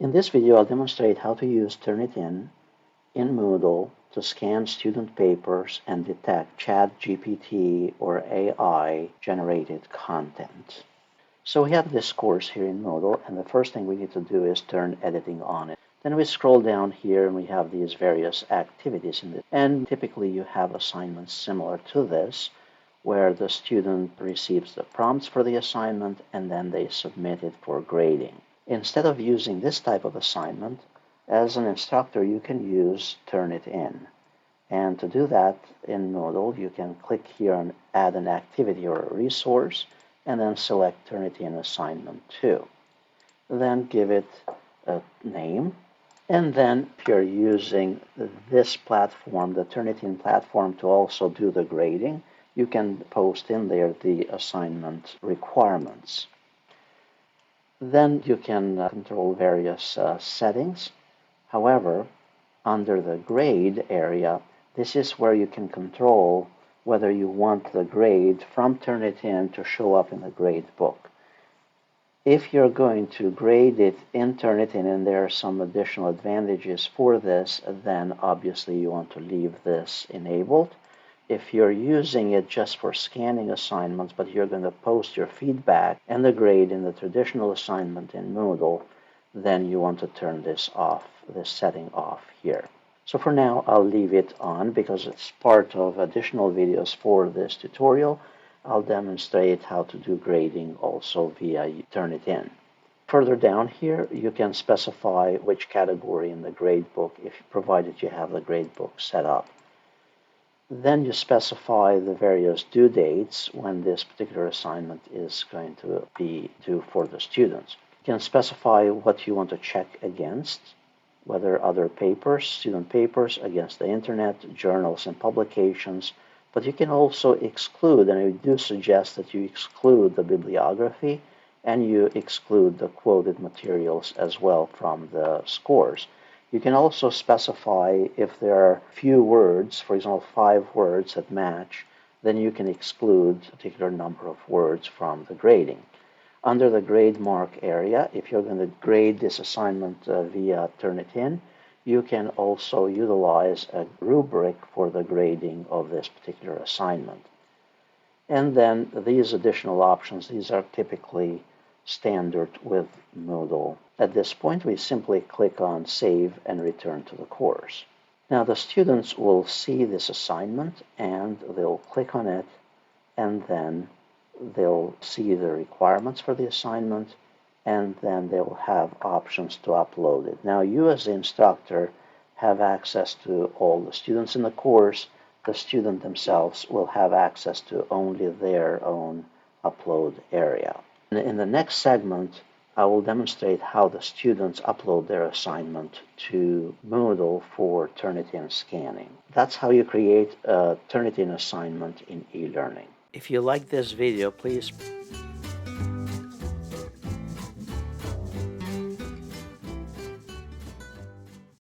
In this video, I'll demonstrate how to use Turnitin in Moodle to scan student papers and detect ChatGPT or AI-generated content. So we have this course here in Moodle, and the first thing we need to do is turn editing on it. Then we scroll down here and we have these various activities in this. And typically you have assignments similar to this, where the student receives the prompts for the assignment and then they submit it for grading. Instead of using this type of assignment, as an instructor, you can use Turnitin. And to do that in Moodle, you can click here and add an activity or a resource, and then select Turnitin Assignment 2. Then give it a name, and then if you're using this platform, the Turnitin platform, to also do the grading, you can post in there the assignment requirements. Then you can control various settings. However, under the grade area, this is where you can control whether you want the grade from Turnitin to show up in the grade book. If you're going to grade it in Turnitin and there are some additional advantages for this, then obviously you want to leave this enabled. If you're using it just for scanning assignments, but you're going to post your feedback and the grade in the traditional assignment in Moodle, then you want to turn this off, this setting off here. So for now, I'll leave it on because it's part of additional videos for this tutorial. I'll demonstrate how to do grading also via Turnitin. Further down here, you can specify which category in the gradebook, provided you have the gradebook set up. Then you specify the various due dates when this particular assignment is going to be due for the students. You can specify what you want to check against, whether other papers, student papers, against the internet, journals and publications, but you can also exclude, and I do suggest that you exclude the bibliography and you exclude the quoted materials as well from the scores. You can also specify if there are few words, for example, 5 words that match, then you can exclude a particular number of words from the grading. Under the grade mark area, if you're going to grade this assignment via Turnitin, you can also utilize a rubric for the grading of this particular assignment. And then these additional options, these are typically standard with Moodle. At this point, we simply click on Save and Return to the course. Now the students will see this assignment and they'll click on it, and then they'll see the requirements for the assignment, and then they'll have options to upload it. Now you as the instructor have access to all the students in the course. The student themselves will have access to only their own upload area. In the next segment, I will demonstrate how the students upload their assignment to Moodle for Turnitin scanning. That's how you create a Turnitin assignment in eLearning. If you like this video, please